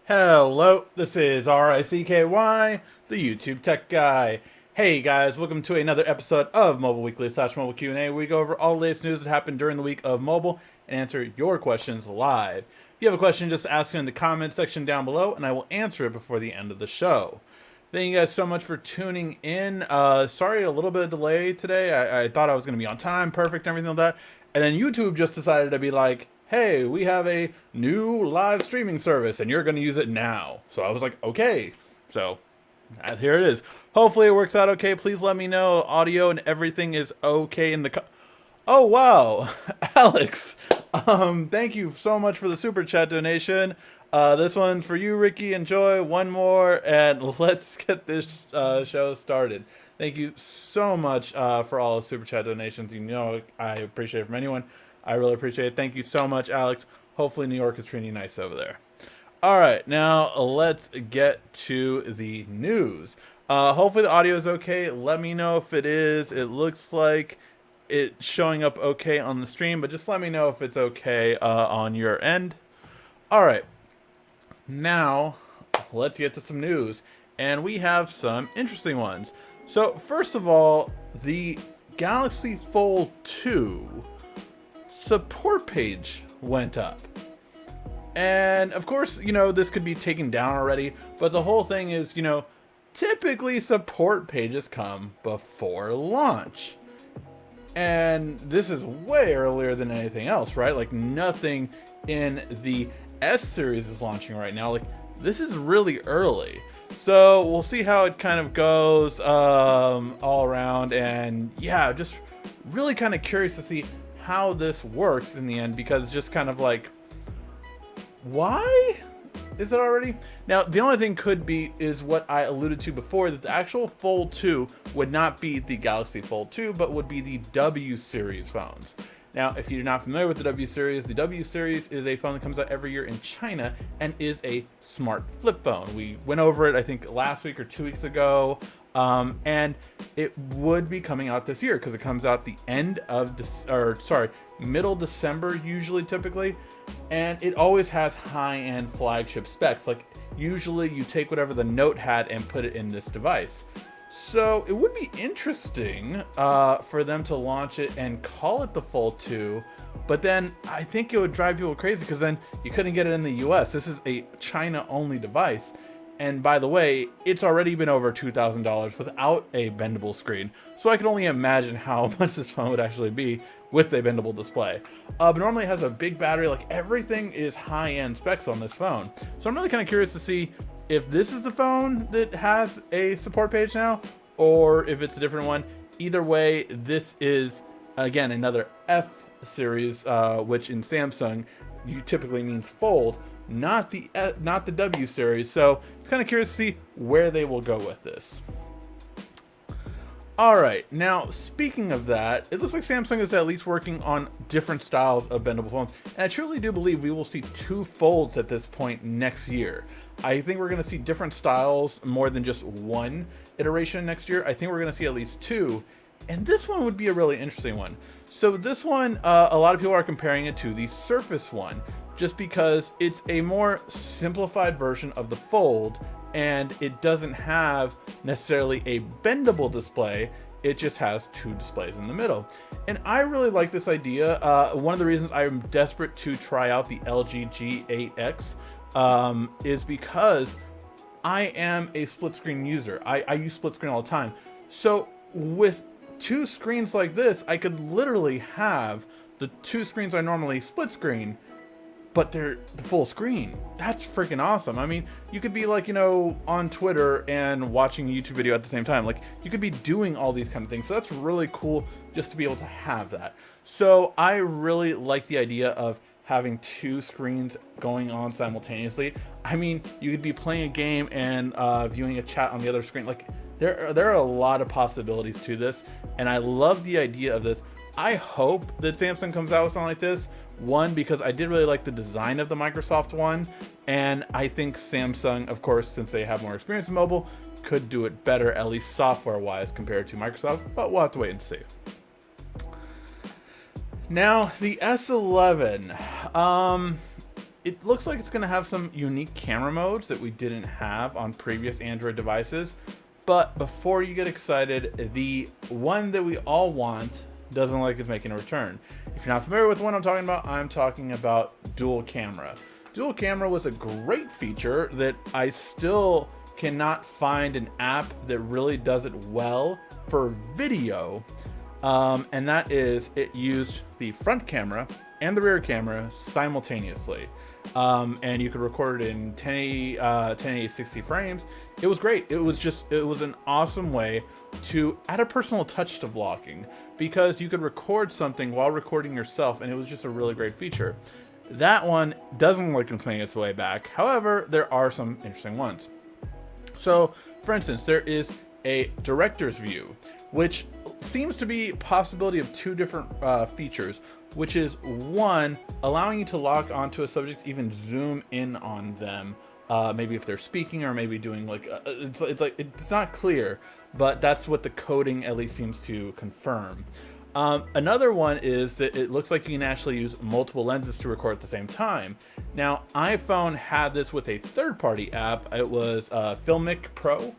Hello, this is RICKY, the YouTube Tech Guy. Hey guys, welcome to another episode of Mobile Weekly / Mobile Q&A. We go over all the latest news that happened during the week of mobile and answer your questions live. If you have a question, just ask it in the comments section down below, and I will answer it before the end of the show. Thank you guys so much for tuning in. Sorry, a little bit of delay today. I thought I was going to be on time, perfect, and everything like that. And then YouTube just decided to be like, hey, we have a new live streaming service, and you're going to use it now. So I was like, okay. So here it is. Hopefully it works out okay. Please let me know audio and everything is okay in the... Oh, wow. Alex, thank you so much for the super chat donation. This one's for you, Ricky. Enjoy one more, and let's get this show started. Thank you so much for all the super chat donations. You know I appreciate it from anyone. I really appreciate it. Thank you so much, Alex. Hopefully New York is treating you nice over there. All right, now let's get to the news. Hopefully the audio is okay. Let me know if it is. It looks like it's showing up okay on the stream, but just let me know if it's okay on your end. All right, now let's get to some news. And we have some interesting ones. So first of all, the Galaxy Fold 2 support page went up. And of course, you know, this could be taken down already, but the whole thing is, you know, typically support pages come before launch. And this is way earlier than anything else, right? Like nothing in the S series is launching right now. Like this is really early. So we'll see how it kind of goes all around. And yeah, just really kind of curious to see how this works in the end, because it's just kind of like, why is it already? Now, the only thing could be is what I alluded to before, that the actual Fold 2 would not be the Galaxy Fold 2, but would be the W series phones. Now, if you're not familiar with the W series is a phone that comes out every year in China and is a smart flip phone. We went over it, I think, last week or 2 weeks ago. And it would be coming out this year because it comes out the end of middle December usually, typically, and it always has high-end flagship specs. Like usually you take whatever the Note had and put it in this device. So it would be interesting for them to launch it and call it the Fold 2, but then I think it would drive people crazy because then you couldn't get it in the US. This is a China-only device. And by the way, it's already been over $2,000 without a bendable screen. So I can only imagine how much this phone would actually be with a bendable display. But normally it has a big battery, like everything is high-end specs on this phone. So I'm really kind of curious to see if this is the phone that has a support page now, or if it's a different one. Either way, this is, again, another F series, which in Samsung, you typically means fold, not the W series. So it's kind of curious to see where they will go with this. All right, now speaking of that, it looks like Samsung is at least working on different styles of bendable phones, and I truly do believe we will see 2 folds at this point next year. I think we're going to see different styles more than just one iteration next year. I think we're going to see at least 2, and this one would be a really interesting one. So this one, a lot of people are comparing it to the Surface one, just because it's a more simplified version of the Fold, and it doesn't have necessarily a bendable display. It just has 2 displays in the middle. And I really like this idea. One of the reasons I'm desperate to try out the LG G8X is because I am a split screen user. I use split screen all the time. So with 2 screens like this, I could literally have the 2 screens I normally split screen, but they're the full screen. That's freaking awesome. I mean, you could be like, you know, on Twitter and watching a YouTube video at the same time. Like, you could be doing all these kind of things. So that's really cool just to be able to have that. So I really like the idea of having 2 screens going on simultaneously. I mean, you could be playing a game and viewing a chat on the other screen. Like, there are a lot of possibilities to this, and I love the idea of this. I hope that Samsung comes out with something like this. One, because I did really like the design of the Microsoft one, and I think Samsung, of course, since they have more experience in mobile, could do it better, at least software-wise, compared to Microsoft, but we'll have to wait and see. Now, the S11. it looks like it's going to have some unique camera modes that we didn't have on previous Android devices. But before you get excited, the one that we all want doesn't look like it's making a return. If you're not familiar with what I'm talking about, I'm talking about dual camera. Dual camera was a great feature that I still cannot find an app that really does it well for video. And that is, it used the front camera and the rear camera simultaneously. And you could record it in 1080 60 frames. It was great. It was an awesome way to add a personal touch to vlogging, because you could record something while recording yourself, and it was just a really great feature. That one doesn't look like it's making its way back. However, there are some interesting ones. So, for instance, there is a director's view, which seems to be a possibility of two different features, which is one, allowing you to lock onto a subject, even zoom in on them, maybe if they're speaking, or maybe doing like it's not clear, but that's what the coding at least seems to confirm. Another one is that it looks like you can actually use multiple lenses to record at the same time. Now, iPhone had this with a third-party app. It was Filmic Pro.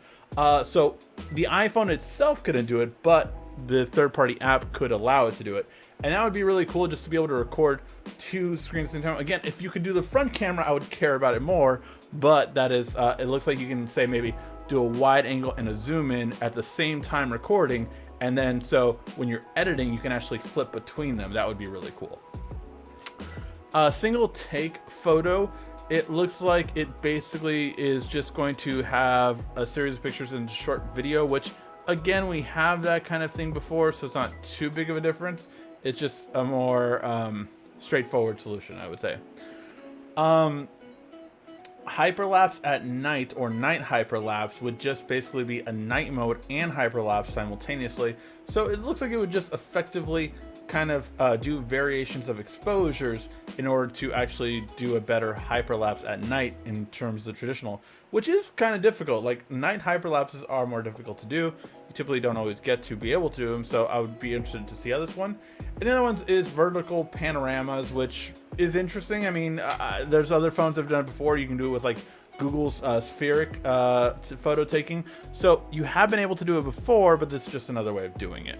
So the iPhone itself couldn't do it, but the third-party app could allow it to do it. And that would be really cool, just to be able to record two screens at the same time. Again, if you could do the front camera, I would care about it more, but that is, it looks like you can say maybe do a wide angle and a zoom in at the same time recording, and then so when you're editing, you can actually flip between them. That would be really cool. Single take photo. It looks like it basically is just going to have a series of pictures in a short video, which again, we have that kind of thing before, so it's not too big of a difference. It's just a more straightforward solution, I would say. Hyperlapse at night, or night hyperlapse, would just basically be a night mode and hyperlapse simultaneously. So it looks like it would just effectively kind of do variations of exposures in order to actually do a better hyperlapse at night in terms of the traditional, which is kind of difficult. Like, night hyperlapses are more difficult to do. You typically don't always get to be able to do them, so I would be interested to see how this one. And the other one is vertical panoramas, which is interesting. I mean, there's other phones that have done it before. You can do it with like Google's spheric photo taking. So you have been able to do it before, but this is just another way of doing it.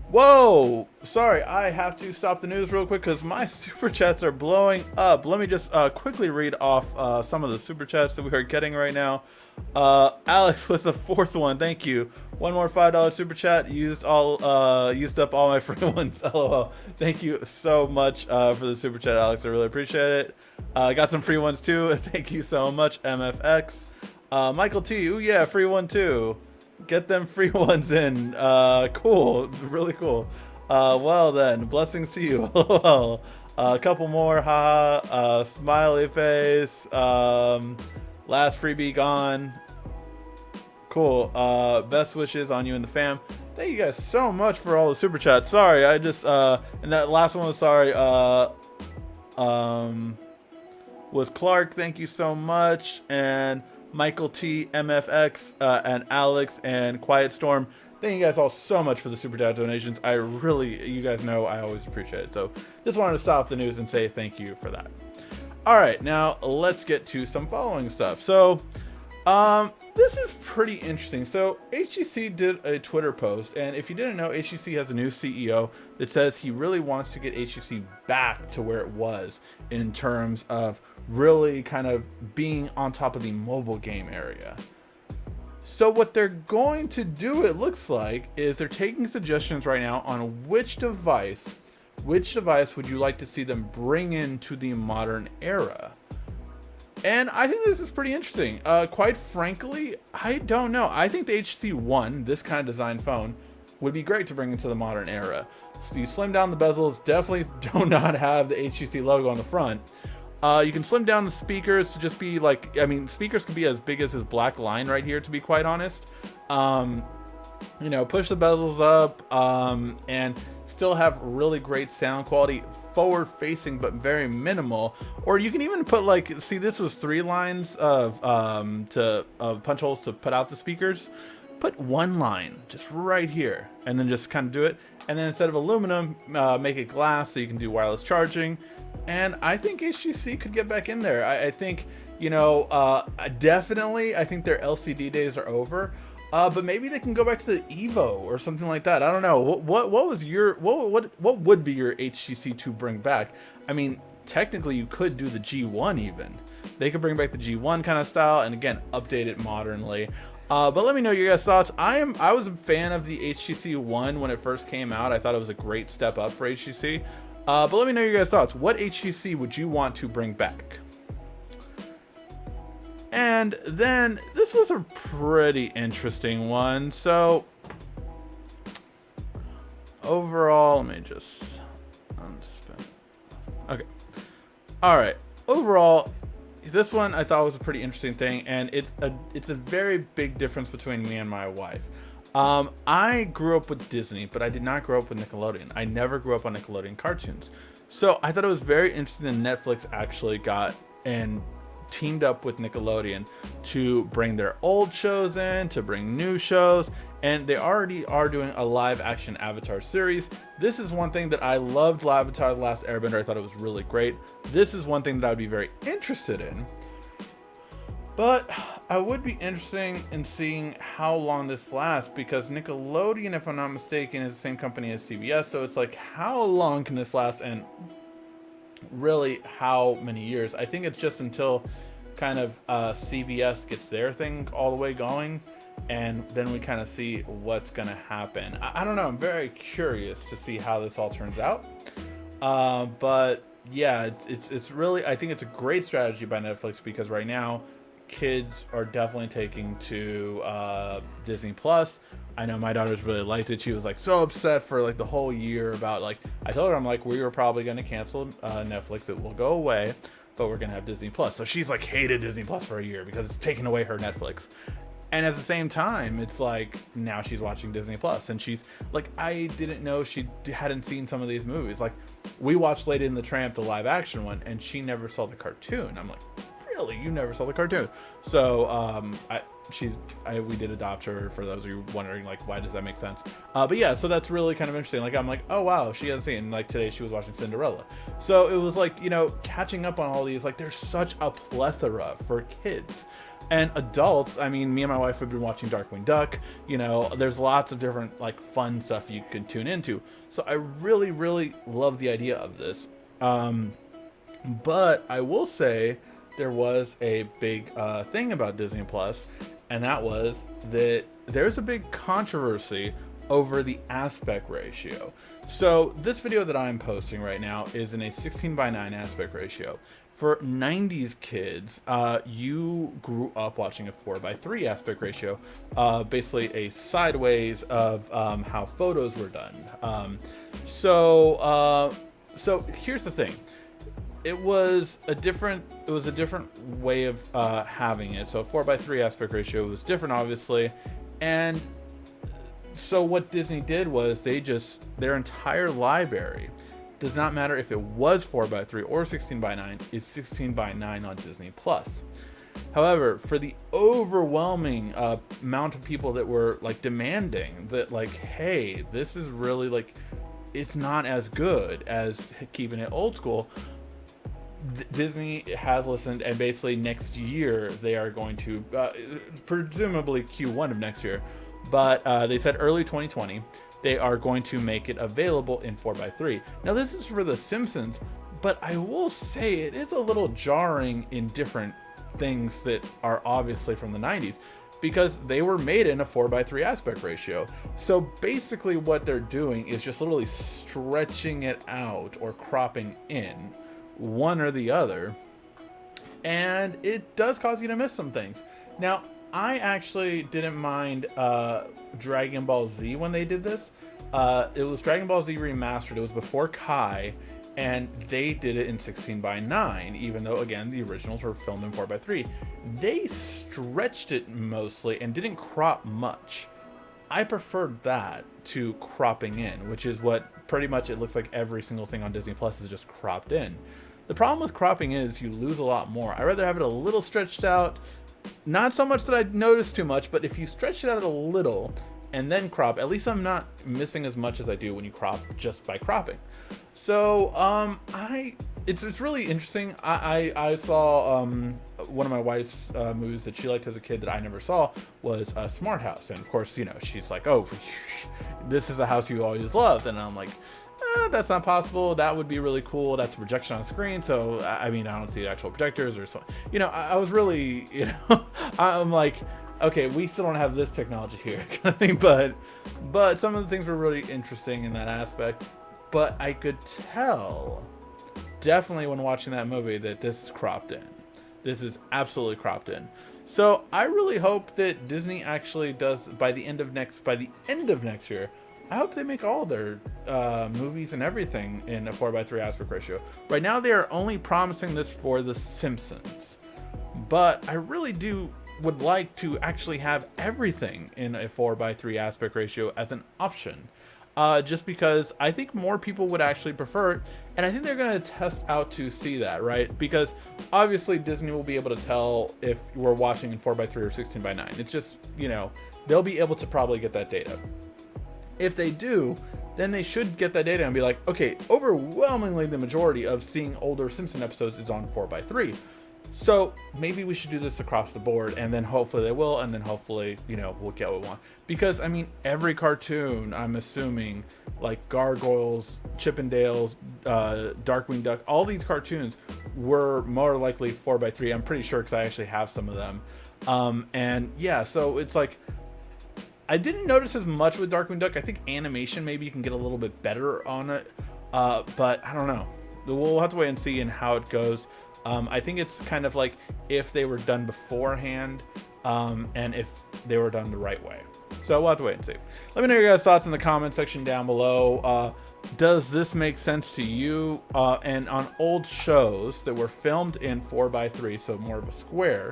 Whoa! Sorry, I have to stop the news real quick because my super chats are blowing up. Let me just quickly read off some of the super chats that we are getting right now. Alex was the fourth one. Thank you. One more $5 super chat. Used up all my free ones. LOL. Thank you so much for the super chat, Alex. I really appreciate it. Got some free ones too. Thank you so much, MFX. Michael T. Ooh, yeah, free one too. Get them free ones in. Cool. Really cool. Well then, blessings to you. LOL. A couple more. Haha. Smiley face. Last freebie gone. Cool. Best wishes on you and the fam. Thank you guys so much for all the super chats. Sorry, I just and that last one was sorry. Was Clark. Thank you so much. And Michael T, MFX, and Alex, and Quiet Storm. Thank you guys all so much for the super chat donations. I really, you guys know I always appreciate it. So just wanted to stop the news and say thank you for that. All right, now let's get to some following stuff. So this is pretty interesting. So HTC did a Twitter post, and if you didn't know, HTC has a new CEO that says he really wants to get HTC back to where it was in terms of really kind of being on top of the mobile game area. So what they're going to do, it looks like, is they're taking suggestions right now on which device would you like to see them bring into the modern era. And I think this is pretty interesting. Quite frankly, I don't know. I think the HTC One, this kind of design phone, would be great to bring into the modern era. So you slim down the bezels, definitely do not have the HTC logo on the front. You can slim down the speakers to just be like, I mean, speakers can be as big as this black line right here, to be quite honest. You know, push the bezels up, and still have really great sound quality, forward facing but very minimal. Or you can even put like, see, this was 3 lines of punch holes to put out the speakers. put one line just right here, and then just kind of do it. And then instead of aluminum, make it glass so you can do wireless charging. And I think HTC could get back in there. I think, you know, definitely, I think their LCD days are over. But maybe they can go back to the Evo or something like that. I don't know. What was your what would be your HTC to bring back? I mean, technically you could do the G1 even. They could bring back the G1 kind of style and again update it modernly. But let me know your guys' thoughts. I was a fan of the HTC One when it first came out. I thought it was a great step up for HTC. But let me know your guys' thoughts. What HTC would you want to bring back? And then this was a pretty interesting one. So overall, let me just unspin. Okay. All right. Overall, this one I thought was a pretty interesting thing, and it's a very big difference between me and my wife. I grew up with Disney, but I did not grow up with Nickelodeon. I never grew up on Nickelodeon cartoons. So I thought it was very interesting that Netflix actually got and teamed up with Nickelodeon to bring their old shows in, to bring new shows, and they already are doing a live action Avatar series. This is one thing that I loved, Avatar The Last Airbender. I thought it was really great. This is one thing that I would be very interested in. But I would be interested in seeing how long this lasts, because Nickelodeon, if I'm not mistaken, is the same company as CBS. So it's like, how long can this last, and really how many years? I think it's just until kind of CBS gets their thing all the way going, and then we kind of see what's gonna happen. I don't know. I'm very curious to see how this all turns out. But yeah, it's really, I think it's a great strategy by Netflix, because right now kids are definitely taking to Disney Plus. I know my daughter's really liked it. She was like so upset for like the whole year about, like, I told her, I'm like, we were probably going to cancel Netflix. It will go away, but we're going to have Disney Plus. So she's like hated Disney Plus for a year because it's taken away her Netflix. And at the same time, it's like now she's watching Disney Plus, and she's like, I didn't know she hadn't seen some of these movies. Like, we watched Lady and the Tramp, the live action one, and she never saw the cartoon. I'm like, really? You never saw the cartoon? So we did adopt her, for those of you wondering, like, why does that make sense? But yeah, so that's really kind of interesting. Like, I'm like, oh wow, she hasn't seen, like, today she was watching Cinderella. So it was like, you know, catching up on all these, like, there's such a plethora for kids. And adults, I mean, me and my wife have been watching Darkwing Duck. You know, there's lots of different, like, fun stuff you can tune into. So I really, really love the idea of this. But I will say there was a big thing about Disney Plus, and that was that there's a big controversy over the aspect ratio. So this video that I'm posting right now is in a 16:9 aspect ratio. For 90s kids, you grew up watching a 4:3 aspect ratio, basically a sideways of how photos were done. So here's the thing. It was a different way of having it. So 4:3 aspect ratio was different, obviously. And so what Disney did was their entire library, does not matter if it was 4:3 or 16:9, is 16:9 on Disney Plus. However, for the overwhelming amount of people that were like demanding that, like, hey, this is really, like, it's not as good as keeping it old school, Disney has listened, and basically next year they are going to, presumably Q1 of next year, but they said early 2020, they are going to make it available in 4:3. Now this is for The Simpsons, but I will say it is a little jarring in different things that are obviously from the 90s, because they were made in a 4:3 aspect ratio. So basically what they're doing is just literally stretching it out or cropping in, one or the other, and it does cause you to miss some things. Now, I actually didn't mind Dragon Ball Z when they did this. It was Dragon Ball Z Remastered. It was before Kai, and they did it in 16:9, even though, again, the originals were filmed in 4:3. They stretched it mostly and didn't crop much. I preferred that to cropping in, which is what pretty much it looks like every single thing on Disney Plus is just cropped in. The problem with cropping is you lose a lot more. I'd rather have it a little stretched out, Not so much that I notice too much, but if you stretch it out a little and then crop, at least I'm not missing as much as I do when you crop just by cropping. So it's really interesting. I saw one of my wife's movies that she liked as a kid that I never saw was Smart House, and of course, you know, she's like, oh, this is the house you always loved, and I'm like, that's not possible. That would be really cool. That's a projection on screen. So, I mean, I don't see actual projectors or so. You know, I was really, you know, I'm like, okay, we still don't have this technology here, kind of thing. But some of the things were really interesting in that aspect. But I could tell, definitely when watching that movie, that this is cropped in. This is absolutely cropped in. So I really hope that Disney actually does by the end of next year. I hope they make all their movies and everything in a 4:3 aspect ratio. Right now, they are only promising this for The Simpsons, but I really would like to actually have everything in a 4:3 aspect ratio as an option. Just because I think more people would actually prefer it, and I think they're going to test out to see that, right? Because obviously Disney will be able to tell if we're watching in 4:3 or 16:9. It's just, you know, they'll be able to probably get that data. If they do, then they should get that data and be like, okay, overwhelmingly the majority of seeing older Simpson episodes is on 4:3. So maybe we should do this across the board, and then hopefully they will, and then hopefully, you know, we'll get what we want. Because, I mean, every cartoon, I'm assuming, like Gargoyles, Chippendales, Darkwing Duck, all these cartoons were more likely 4:3. I'm pretty sure because I actually have some of them. And yeah, so it's like, I didn't notice as much with Darkwing Duck. I think animation maybe you can get a little bit better on it, but I don't know. We'll have to wait and see and how it goes. I think it's kind of like if they were done beforehand, and if they were done the right way. So we'll have to wait and see. Let me know your guys' thoughts in the comment section down below. Does this make sense to you? And on old shows that were filmed in 4:3, so more of a square,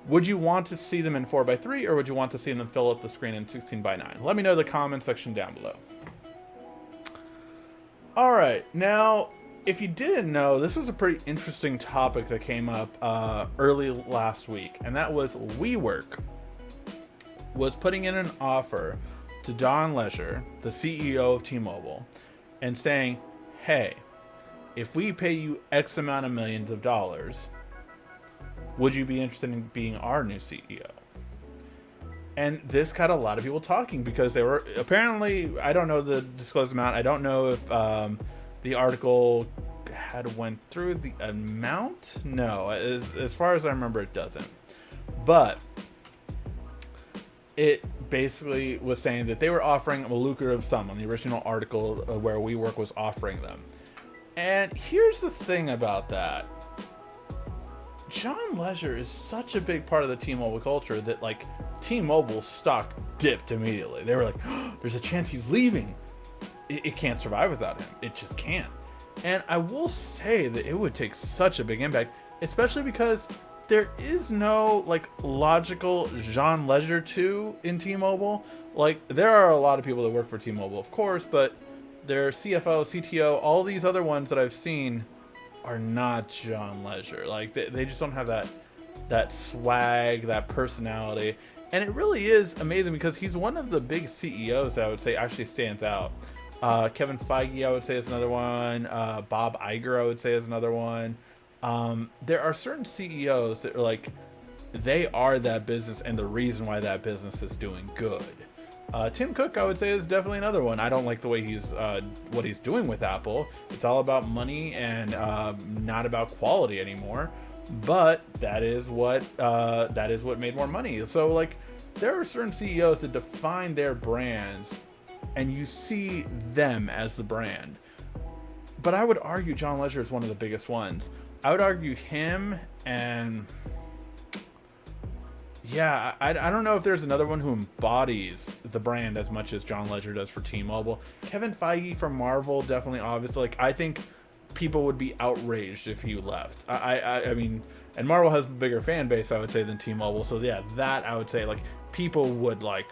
would you want to see them in 4:3, or would you want to see them fill up the screen in 16:9? Let me know in the comment section down below. All right, now, if you didn't know, this was a pretty interesting topic that came up early last week, and that was WeWork was putting in an offer to John Legere, the CEO of T-Mobile, and saying, hey, if we pay you X amount of millions of dollars, would you be interested in being our new CEO? And this got a lot of people talking because they were apparently, I don't know the disclosed amount. I don't know if the article had went through the amount. No, as far as I remember, it doesn't. But it basically was saying that they were offering a lucrative sum on the original article where WeWork was offering them. And here's the thing about that. John Legere is such a big part of the T-Mobile culture that, like, T-Mobile stock dipped immediately. They were like, oh, there's a chance he's leaving. It can't survive without him. It just can't. And I will say that it would take such a big impact, especially because there is no, like, logical John Legere 2 in T-Mobile. Like, there are a lot of people that work for T-Mobile, of course, but their CFO, CTO, all these other ones that I've seen are not John Legere. Like, they just don't have that swag, that personality. And it really is amazing because he's one of the big CEOs that I would say actually stands out. Kevin Feige, I would say, is another one. Bob Iger, I would say, is another one. There are certain CEOs that are like, they are that business and the reason why that business is doing good. Tim Cook, I would say, is definitely another one. I don't like the way what he's doing with Apple. It's all about money and not about quality anymore. But that is what made more money. So, like, there are certain CEOs that define their brands, and you see them as the brand. But I would argue John Legere is one of the biggest ones. I would argue him and... yeah, I don't know if there's another one who embodies the brand as much as John Legere does for T-Mobile. Kevin Feige from Marvel, definitely, obviously. Like, I think people would be outraged if he left. I mean, and Marvel has a bigger fan base, I would say, than T-Mobile. So yeah, that I would say, like, people would, like,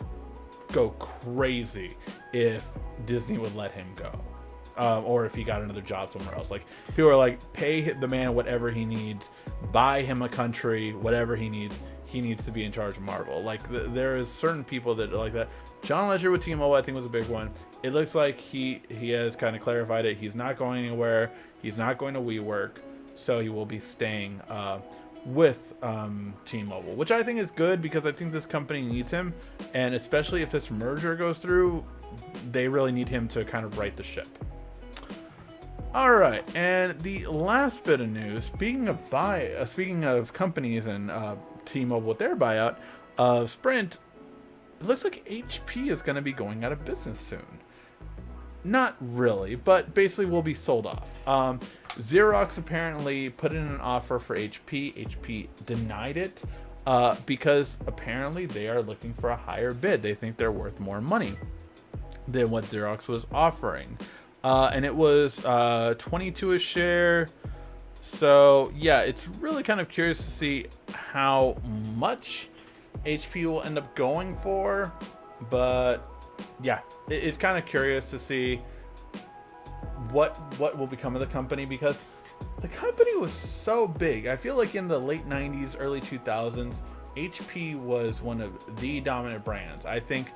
go crazy if Disney would let him go. Or if he got another job somewhere else. Like, people are like, pay the man whatever he needs, buy him a country, whatever he needs. he needs to be in charge of Marvel. Like there is certain people that are like that. John Ledger with T-Mobile, I think, was a big one. It looks like he has kind of clarified it. He's not going anywhere. He's not going to WeWork, so he will be staying with T-Mobile, which I think is good because I think this company needs him, and especially if this merger goes through, they really need him to kind of right the ship. All right, and the last bit of news. Speaking of companies and T-Mobile with their buyout of Sprint, it looks like HP is going to be going out of business soon. Not really, but basically will be sold off. Xerox apparently put in an offer for HP. HP denied it because apparently they are looking for a higher bid. They think they're worth more money than what Xerox was offering. And it was 22 a share. So yeah, it's really kind of curious to see how much HP will end up going for. But yeah, it's kind of curious to see what will become of the company, because the company was so big. I feel like in the late 90s, early 2000s, HP was one of the dominant brands. I think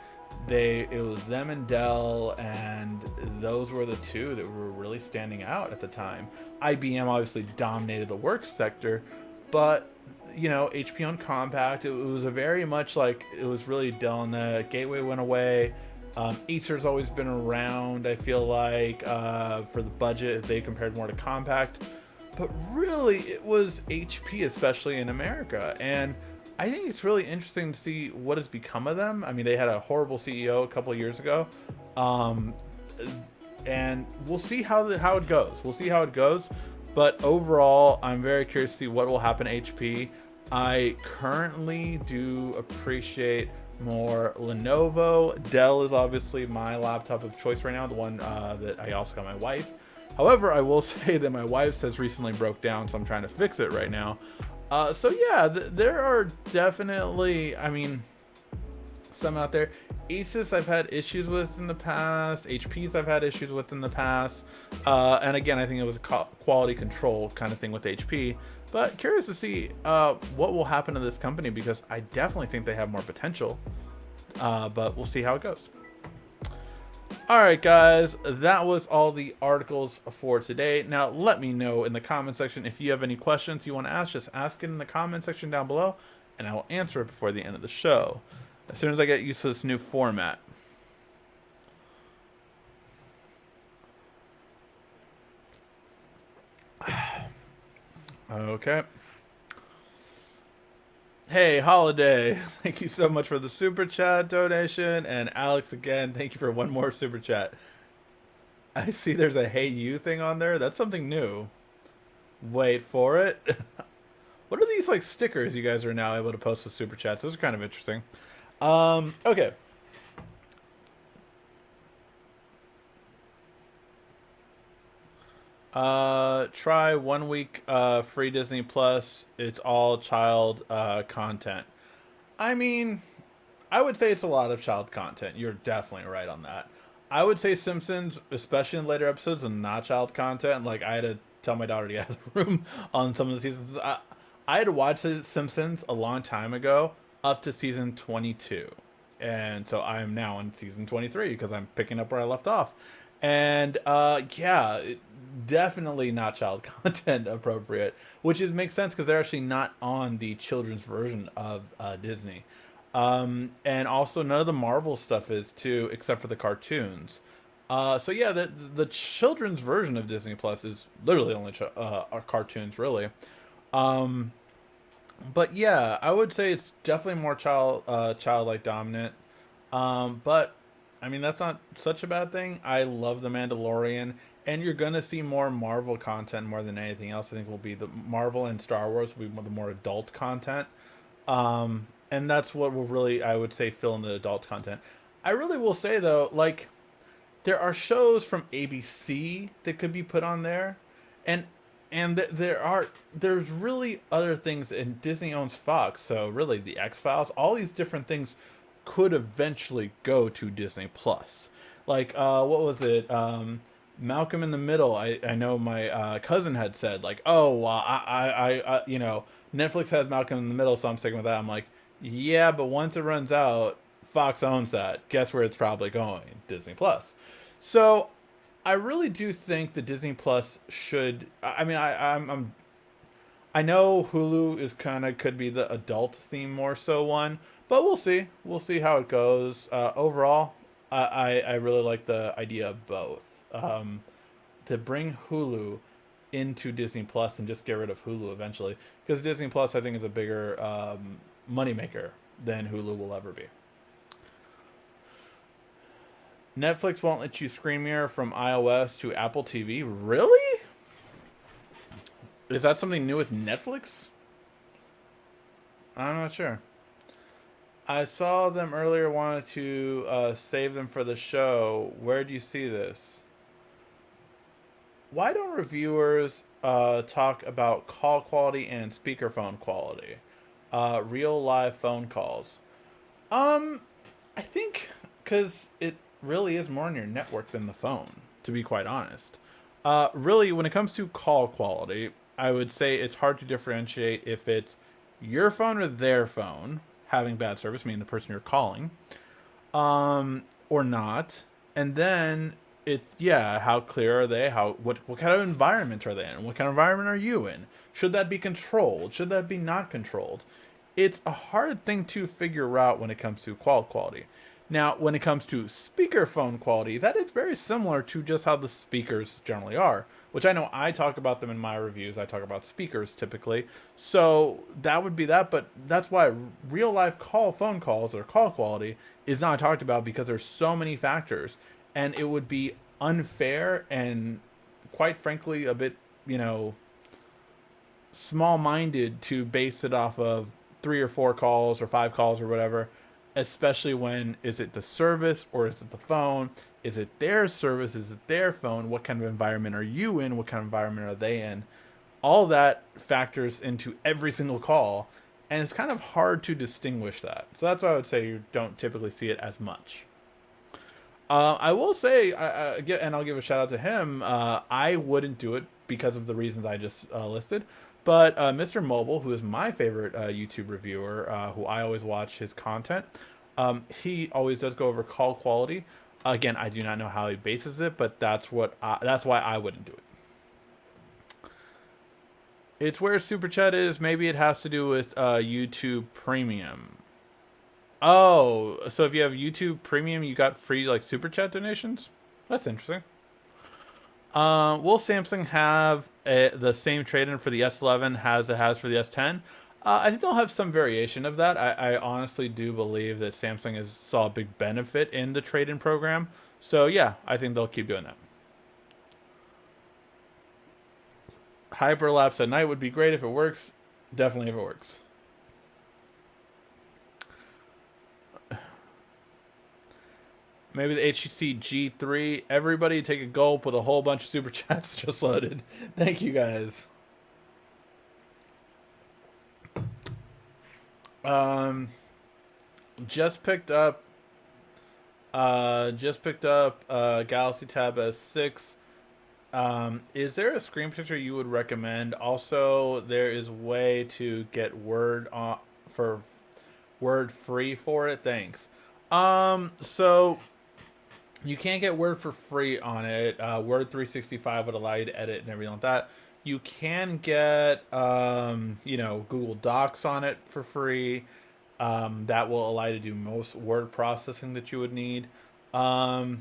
it was them and Dell, and those were the two that were really standing out at the time. IBM obviously dominated the work sector, but you know, HP on Compact, it was a very much like, it was really Dell, and the Gateway went away. Acer's always been around, I feel like, for the budget, if they compared more to Compact. But really, it was HP, especially in America. And I think it's really interesting to see what has become of them. I mean, they had a horrible CEO a couple of years ago. And we'll see how it goes. We'll see how it goes. But overall, I'm very curious to see what will happen to HP. I currently do appreciate more Lenovo. Dell is obviously my laptop of choice right now, the one that I also got my wife. However, I will say that my wife's has recently broke down, so I'm trying to fix it right now. So yeah, there are definitely, I mean, some out there. Asus I've had issues with in the past. HP's I've had issues with in the past. And again, I think it was a quality control kind of thing with HP. But curious to see what will happen to this company, because I definitely think they have more potential. But we'll see how it goes. Alright guys, that was all the articles for today. Now let me know in the comment section if you have any questions you want to ask. Just ask it in the comment section down below, and I will answer it before the end of the show, as soon as I get used to this new format. Okay. Hey, Holiday, thank you so much for the super chat donation. And Alex, again, thank you for one more super chat. I see there's a Hey You thing on there. That's something new. Wait for it. What are these like stickers you guys are now able to post with super chats? Those are kind of interesting. Okay. Try 1 week free Disney Plus. It's all child content. I mean, I would say it's a lot of child content. You're definitely right on that. I would say Simpsons, especially in later episodes, is not child content. Like, I had to tell my daughter to get out of the room on some of the seasons. I had watched The Simpsons a long time ago, up to season 22. And so I am now on season 23 because I'm picking up where I left off. And yeah, definitely not child content appropriate, which makes sense because they're actually not on the children's version of Disney. And also none of the Marvel stuff is too, except for the cartoons. So yeah, the children's version of Disney Plus is literally only cartoons, really. But yeah, I would say it's definitely more childlike dominant. But I mean, that's not such a bad thing. I love The Mandalorian, and you're gonna see more Marvel content more than anything else. I think will be the Marvel and Star Wars will be the more adult content. And that's what will really, I would say, fill in the adult content. I really will say though, like, there are shows from ABC that could be put on there, and there's really other things, and Disney owns Fox, so really the X-Files, all these different things could eventually go to Disney Plus. Like what was it? Malcolm in the Middle. I know my cousin had said like, oh, Netflix has Malcolm in the Middle, so I'm sticking with that. I'm like, yeah, but once it runs out, Fox owns that. Guess where it's probably going? Disney Plus. So I really do think the Disney Plus should. I mean, I know Hulu is kind of could be the adult theme more so one, but we'll see. We'll see how it goes. Overall, I really like the idea of both. To bring Hulu into Disney Plus and just get rid of Hulu eventually, because Disney Plus I think is a bigger moneymaker than Hulu will ever be. Netflix won't let you screen mirror from iOS to Apple TV. Really? Is that something new with Netflix? I'm not sure. I saw them earlier wanted to save them for the show. Where do you see this? Why don't reviewers talk about call quality and speakerphone quality? Real live phone calls. Um, I think because it really is more on your network than the phone, to be quite honest. Really, when it comes to call quality, I would say it's hard to differentiate if it's your phone or their phone having bad service, meaning the person you're calling, or not. And then it's yeah, how clear are they? What kind of environment are they in? What kind of environment are you in? Should that be controlled? Should that be not controlled? It's a hard thing to figure out when it comes to call quality. Now, when it comes to speakerphone quality, that is very similar to just how the speakers generally are, which I know I talk about them in my reviews. I talk about speakers typically. So that would be that, but that's why real life phone calls or call quality is not talked about because there's so many factors and it would be unfair and quite frankly a bit, small-minded to base it off of 3 or 4 calls or 5 calls or whatever, especially when is it the service or is it the phone? Is it their service? Is it their phone? What kind of environment are you in? What kind of environment are they in? All that factors into every single call, and it's kind of hard to distinguish that. So that's why I would say you don't typically see it as much. I will say, and I'll give a shout out to him. I wouldn't do it because of the reasons I just listed. But Mr. Mobile, who is my favorite YouTube reviewer, who I always watch his content, he always does go over call quality. Again, I do not know how he bases it, but that's why I wouldn't do it. It's where Super Chat is. Maybe it has to do with YouTube Premium. Oh, so if you have YouTube Premium, you got free like Super Chat donations? That's interesting. Will Samsung have the same trade-in for the S11 as it has for the S10? I think they'll have some variation of that. I honestly do believe that Samsung saw a big benefit in the trade-in program. So yeah, I think they'll keep doing that. Hyperlapse at night would be great if it works. Definitely if it works. Maybe the HTC G3. Everybody take a gulp with a whole bunch of super chats just loaded. Thank you guys. Just picked up Galaxy Tab S6. Is there a screen protector you would recommend? Also, there is way to get Word for Word free for it. Thanks. So you can't get Word for free on it. Word 365 would allow you to edit and everything like that. You can get, Google Docs on it for free. That will allow you to do most word processing that you would need. I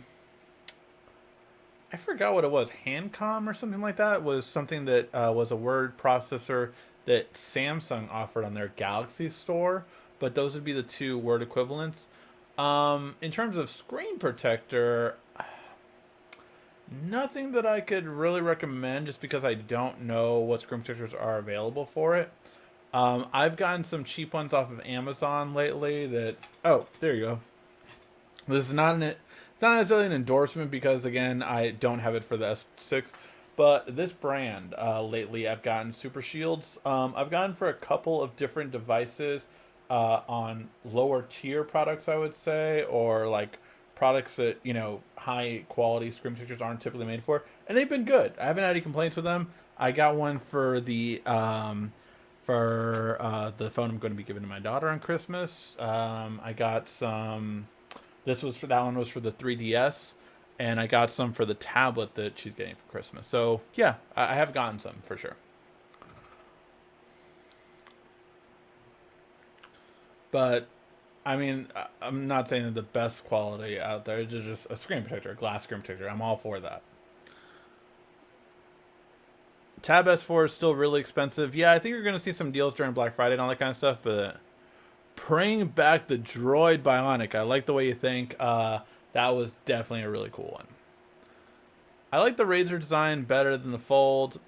forgot what it was. Handcom or something like that was something that was a word processor that Samsung offered on their Galaxy store. But those would be the two word equivalents. In terms of screen protector, nothing that I could really recommend just because I don't know what screen protectors are available for it. I've gotten some cheap ones off of Amazon lately that... Oh, there you go. This is not it's not necessarily an endorsement because, again, I don't have it for the S6. But this brand, lately, I've gotten Super Shields. I've gotten for a couple of different devices on lower tier products, I would say, or like products that, high quality screen protectors aren't typically made for, and they've been good. I haven't had any complaints with them. I got one for the phone I'm going to be giving to my daughter on Christmas. I got some. That one was for the 3DS, and I got some for the tablet that she's getting for Christmas. So yeah, I have gotten some for sure. But I mean, I'm not saying that the best quality out there. It's just a screen protector, a glass screen protector. I'm all for that. Tab S4 is still really expensive. Yeah, I think you're going to see some deals during Black Friday and all that kind of stuff. But bring back the Droid Bionic. I like the way you think. That was definitely a really cool one. I like the Razor design better than the Fold.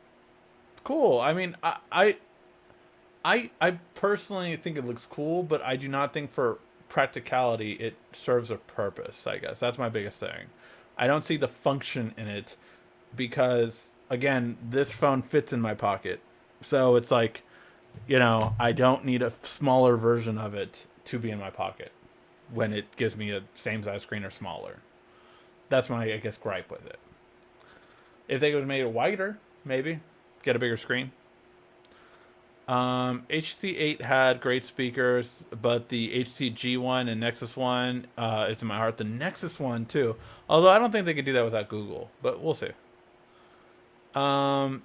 Cool. I mean, I personally think it looks cool, but I do not think for practicality it serves a purpose. I guess that's my biggest thing. I don't see the function in it because again, this phone fits in my pocket, so it's like, I don't need a smaller version of it to be in my pocket when it gives me a same size screen or smaller. That's my, I guess, gripe with it. If they would have made it wider, maybe get a bigger screen. HTC 8 had great speakers, but the HTC G1 and Nexus 1 is in my heart. The Nexus 1 too, although I don't think they could do that without Google, but we'll see. The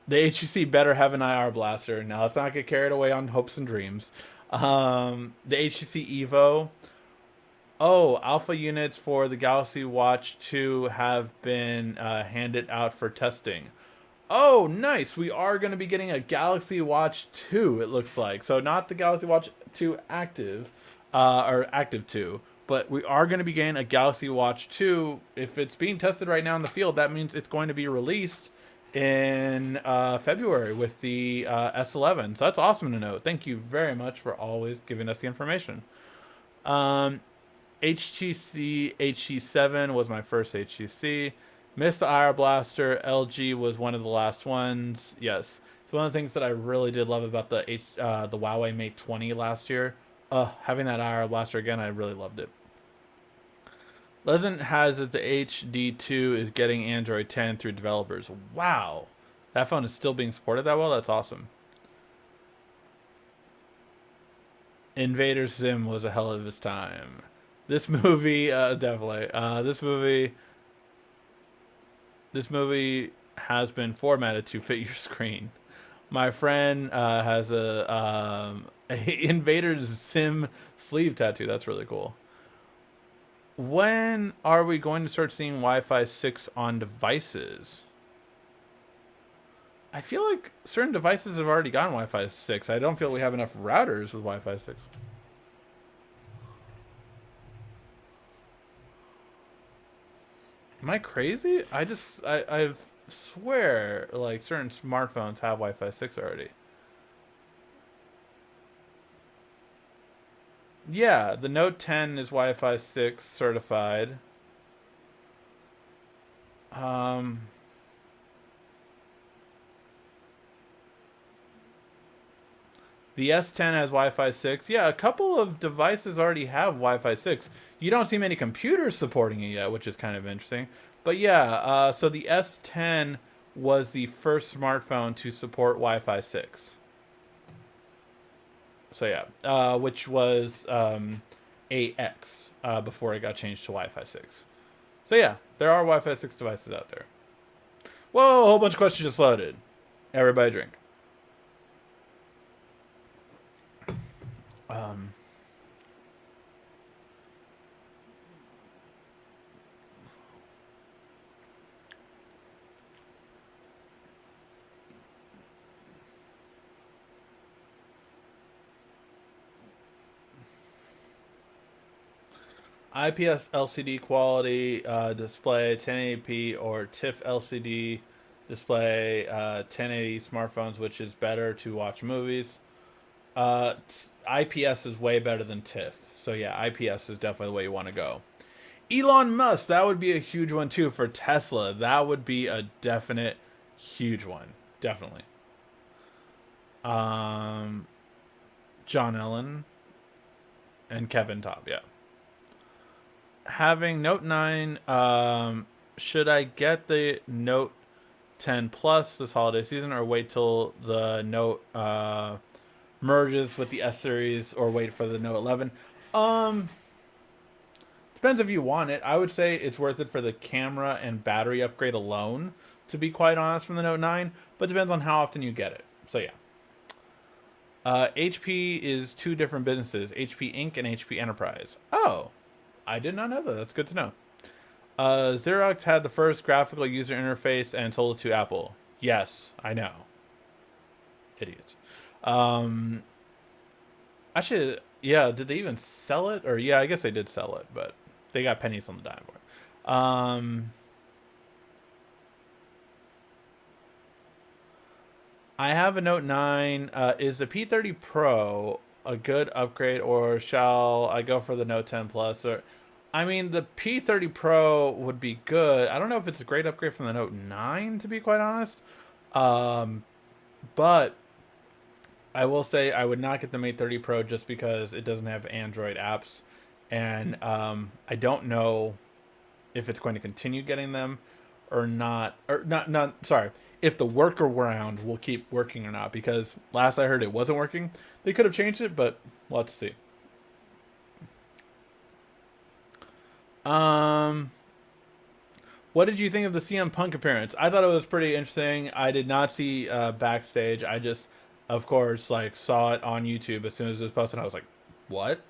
HTC better have an IR blaster. Now let's not get carried away on hopes and dreams. The HTC Evo. Oh, alpha units for the Galaxy Watch 2 have been handed out for testing. Oh, nice. We are going to be getting a Galaxy Watch 2, it looks like. So not the Galaxy Watch 2 Active, or Active 2, but we are going to be getting a Galaxy Watch 2. If it's being tested right now in the field, that means it's going to be released in February with the S11. So that's awesome to know. Thank you very much for always giving us the information. HTC HC7 was my first HTC. Missed the IR Blaster. LG was one of the last ones. Yes, it's one of the things that I really did love about the Huawei Mate 20 last year. Having that IR Blaster again, I really loved it. Legend has that the HD2 is getting Android 10 through developers. Wow, that phone is still being supported that well. That's awesome. Invader Zim was a hell of his time. This movie, definitely. This movie has been formatted to fit your screen. My friend has a Invader Zim sleeve tattoo. That's really cool. When are we going to start seeing Wi-Fi 6 on devices? I feel like certain devices have already gotten Wi-Fi 6. I don't feel we have enough routers with Wi-Fi 6. Am I crazy? I swear, like, certain smartphones have Wi-Fi 6 already. Yeah, the Note 10 is Wi-Fi 6 certified. Um, the S10 has Wi-Fi 6. Yeah, a couple of devices already have Wi-Fi 6. You don't see many computers supporting it yet, which is kind of interesting. But yeah, so the S10 was the first smartphone to support Wi-Fi 6. So yeah, which was AX before it got changed to Wi-Fi 6. So yeah, there are Wi-Fi 6 devices out there. Whoa, a whole bunch of questions just loaded. Everybody drink. Um, IPS LCD quality display 1080p or TIFF LCD display 1080 smartphones, which is better to watch movies. IPS is way better than TIFF. So yeah, IPS is definitely the way you want to go. Elon Musk, that would be a huge one too for Tesla. That would be a definite huge one. Definitely. John Ellen and Kevin Top, yeah. having Note 9, should I get the Note 10 Plus this holiday season, or wait till the Note merges with the S series, or wait for the Note 11? Um, Depends if you want it. I would say it's worth it for the camera and battery upgrade alone, to be quite honest, from the Note 9, but depends on how often you get it. So yeah. HP is two different businesses, HP Inc. and HP Enterprise. Oh, I did not know that. That's good to know. Xerox had the first graphical user interface and sold it to Apple. Yes, I know. Idiots. Um, Actually, yeah, did they even sell it? Or, yeah, I guess they did sell it, but they got pennies on the dime for it. I have a Note 9. Is the P30 Pro a good upgrade, or shall I go for the Note 10 Plus? Or, I mean, the P30 Pro would be good. I don't know if it's a great upgrade from the Note 9, to be quite honest. Um, but I will say I would not get the Mate 30 Pro just because it doesn't have Android apps, and I don't know if it's going to continue getting them or not, or not. Not sorry, if the workaround will keep working or not. Because last I heard it wasn't working. They could have changed it, but we'll have to see. Um, what did you think of the CM Punk appearance? I thought it was pretty interesting. I did not see backstage. I just, of course, like saw it on YouTube as soon as it was posted. I was like, "What?"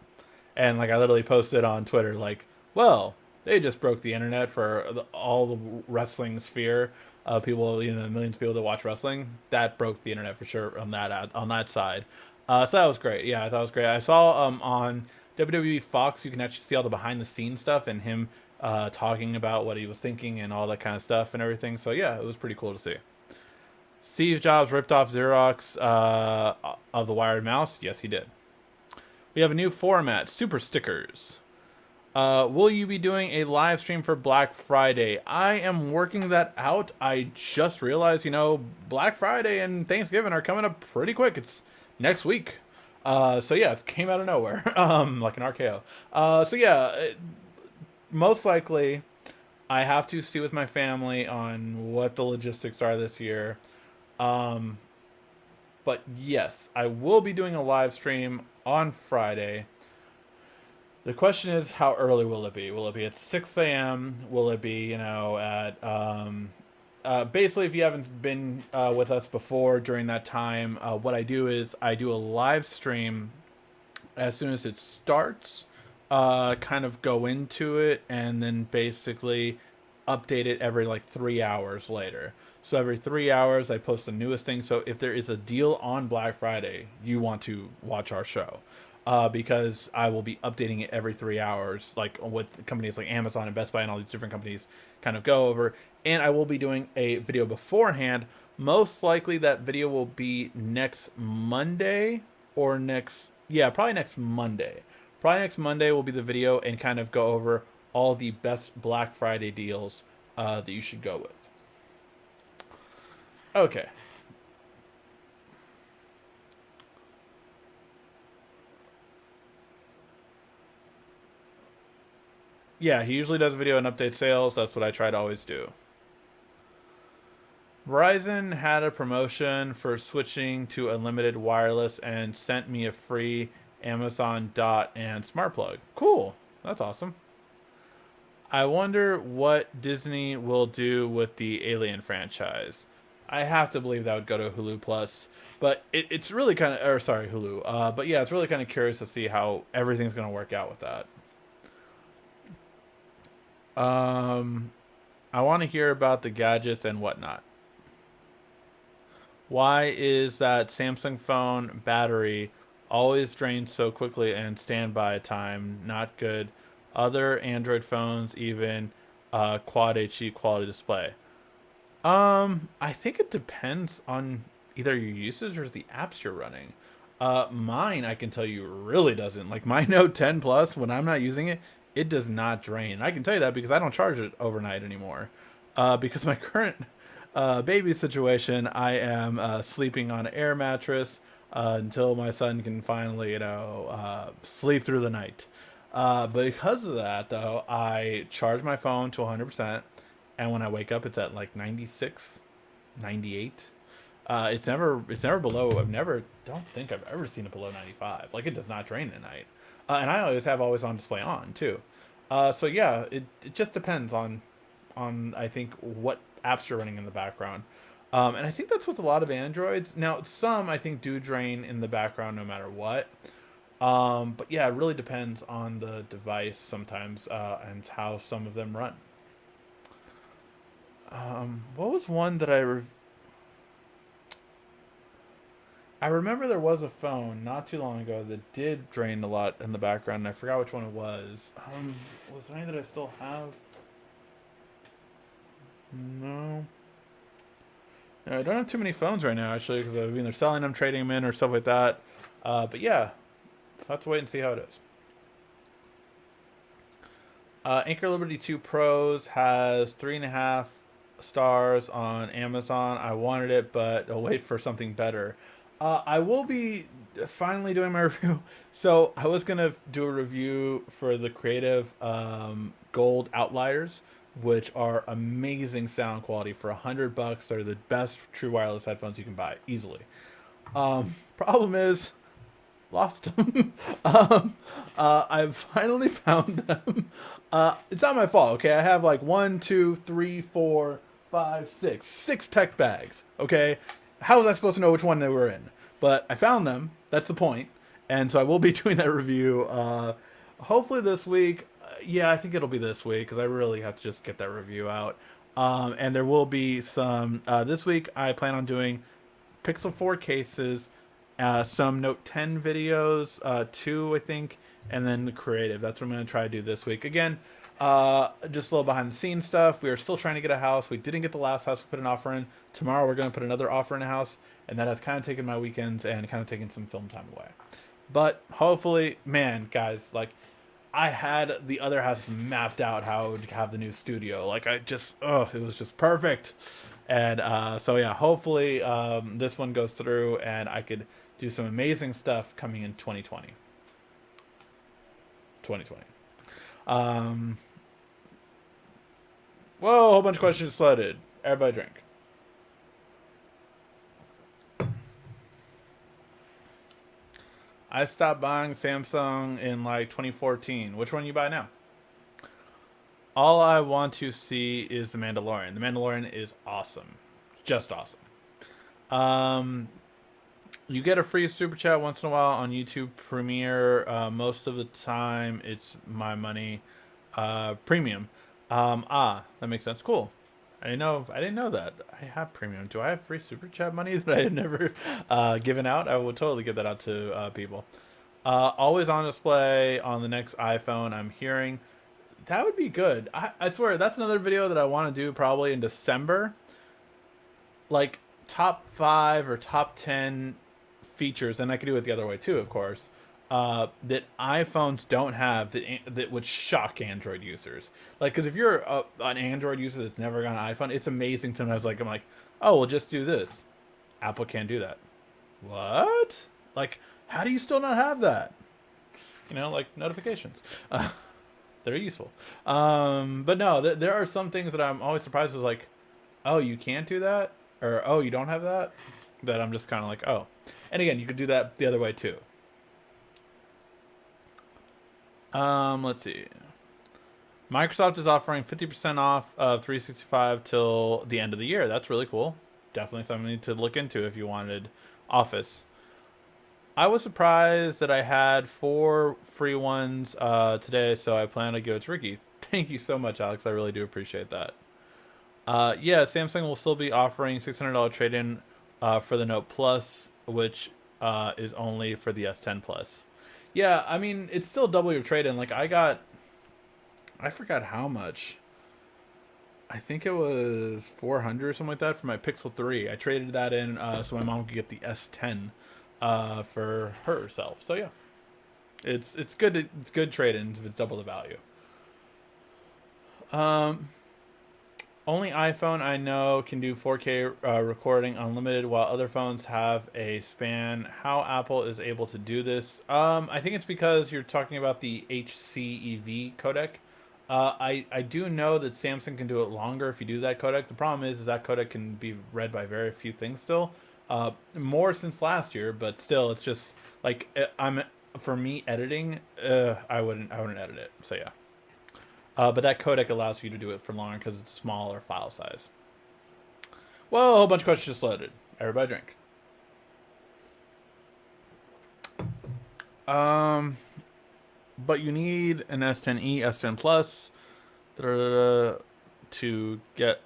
And like I literally posted on Twitter, like, "Well, they just broke the internet for all the wrestling sphere of people, millions of people that watch wrestling. That broke the internet for sure on that side." So that was great. Yeah, I thought it was great. I saw on WWE Fox, you can actually see all the behind the scenes stuff and him talking about what he was thinking and all that kind of stuff and everything. So yeah, it was pretty cool to see. Steve Jobs ripped off Xerox of the wired mouse. Yes, he did. We have a new format, super stickers. Will you be doing a live stream for Black Friday? I am working that out. I just realized, Black Friday and Thanksgiving are coming up pretty quick. It's next week. So yeah, it came out of nowhere, like an RKO. So yeah, most likely I have to see with my family on what the logistics are this year. Um, but yes, I will be doing a live stream on Friday. The question is, how early will it be? Will it be at 6 a.m.? Will it be, at basically, if you haven't been with us before during that time, what I do is I do a live stream as soon as it starts, kind of go into it, and then basically update it every like 3 hours later. So every 3 hours, I post the newest thing. So if there is a deal on Black Friday, you want to watch our show. Because I will be updating it every 3 hours, like with companies like Amazon and Best Buy and all these different companies kind of go over. And I will be doing a video beforehand. Most likely that video will be next Monday or probably next Monday. Probably next Monday will be the video and kind of go over all the best Black Friday deals that you should go with. Okay. Yeah, he usually does video and update sales. That's what I try to always do. Verizon had a promotion for switching to unlimited wireless and sent me a free Amazon Dot and smart plug. Cool. That's awesome. I wonder what Disney will do with the Alien franchise. I have to believe that would go to Hulu Plus, but it's really kind of, or sorry, Hulu. But yeah, it's really kind of curious to see how everything's going to work out with that. Um, I want to hear about the gadgets and whatnot. Why is that Samsung phone battery always drains so quickly and standby time not good? Other Android phones even quad HD quality display. I think it depends on either your usage or the apps you're running. Mine, I can tell you, really doesn't. Like my Note 10 Plus, when I'm not using it, it does not drain. And I can tell you that because I don't charge it overnight anymore. Because my current baby situation, I am sleeping on an air mattress until my son can finally, sleep through the night. Because of that, though, I charge my phone to 100%, and when I wake up, it's at like 96, 98. It's never below. Don't think I've ever seen it below 95. Like, it does not drain at night, and I always have always on display on too. So yeah, it just depends on I think what apps you're running in the background. And I think that's with a lot of Androids. Now, some I think do drain in the background no matter what. But yeah, it really depends on the device sometimes, and how some of them run. What was one that I remember there was a phone not too long ago that did drain a lot in the background, and I forgot which one it was. Was there any that I still have? No. No, I don't have too many phones right now, actually, because I've either selling them, trading them in, or stuff like that. But yeah, I'll have to wait and see how it is. Anchor Liberty 2 Pros has 3.5 stars on Amazon. I wanted it, but I'll wait for something better. I will be finally doing my review. So I was gonna do a review for the Creative Gold Outliers, which are amazing sound quality for $100. They're the best true wireless headphones you can buy easily. Problem is, lost them. I've finally found them. It's not my fault, okay? I have like 1, 2, 3, 4, 5, 6 tech bags, okay? How was I supposed to know which one they were in? But I found them. That's the point. And so I will be doing that review. Hopefully this week. Yeah, I think it'll be this week because I really have to just get that review out. And there will be some this week. I plan on doing Pixel 4 cases, some Note 10 videos, 2 I think, and then the Creative. That's what I'm going to try to do this week. Again, just a little behind the scenes stuff. We are still trying to get a house. We didn't get the last house we put an offer in. Tomorrow we're going to put another offer in a house, and that has kind of taken my weekends and kind of taken some film time away. But hopefully, man, guys, like, I had the other house mapped out how I would have the new studio. Like, it was just perfect. And so yeah, hopefully this one goes through and I could do some amazing stuff coming in 2020. 2020. Whoa, a whole bunch of questions flooded. Everybody drink. I stopped buying Samsung in like 2014. Which one you buy now? All I want to see is The Mandalorian. The Mandalorian is awesome. Just awesome. You get a free super chat once in a while on YouTube Premiere. Most of the time, it's my money premium. That makes sense. Cool. I didn't know that. I have premium. Do I have free super chat money that I had never given out? I will totally give that out to people. Always on display on the next iPhone. I'm hearing that would be good. I swear that's another video that I want to do probably in December. Like top 5 or top 10 features, and I could do it the other way too, of course. That iPhones don't have that would shock Android users. Like, because if you're an Android user that's never got an iPhone, it's amazing sometimes. Like, I'm like, oh, well, just do this. Apple can't do that. What? Like, how do you still not have that? Like notifications. They're useful. But no, there are some things that I'm always surprised with, like, oh, you can't do that? Or, oh, you don't have that? That I'm just kind of like, oh. And again, you could do that the other way too. Let's see. Microsoft is offering 50% off of 365 till the end of the year. That's really cool. Definitely something to look into if you wanted Office. I was surprised that I had 4 free ones today, so I plan to give it to Ricky. Thank you so much, Alex. I really do appreciate that. Yeah, Samsung will still be offering $600 trade-in for the Note Plus, which is only for the S10 Plus. Yeah, I mean, it's still double your trade-in. Like, I forgot how much. I think it was 400 or something like that for my Pixel 3. I traded that in so my mom could get the S10 for herself. So yeah, it's good. It's good trade-ins if it's double the value. Only iPhone I know can do 4K recording unlimited, while other phones have a span. How Apple is able to do this? I think it's because you're talking about the HCEV codec. I do know that Samsung can do it longer if you do that codec. The problem is that codec can be read by very few things still. More since last year, but still, it's just like I'm for me editing. I wouldn't edit it. So yeah. But that codec allows you to do it for longer because it's a smaller file size. Well, a whole bunch of questions just loaded. Everybody drink. But you need an S10e, S10 Plus to get.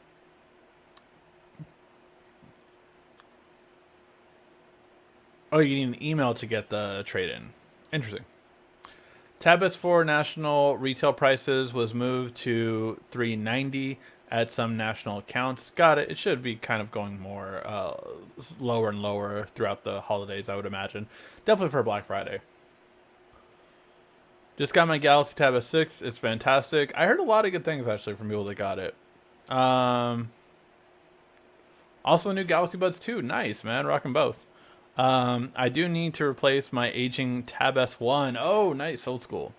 Oh, you need an email to get the trade-in. Interesting. Tab S4 national retail prices was moved to $390 at some national accounts. Got it. It should be kind of going more lower and lower throughout the holidays, I would imagine. Definitely for Black Friday. Just got my Galaxy Tab S6. It's fantastic. I heard a lot of good things actually from people that got it. Also, new Galaxy Buds 2. Nice, man. Rocking both. I do need to replace my aging Tab S1. Oh, nice, old school.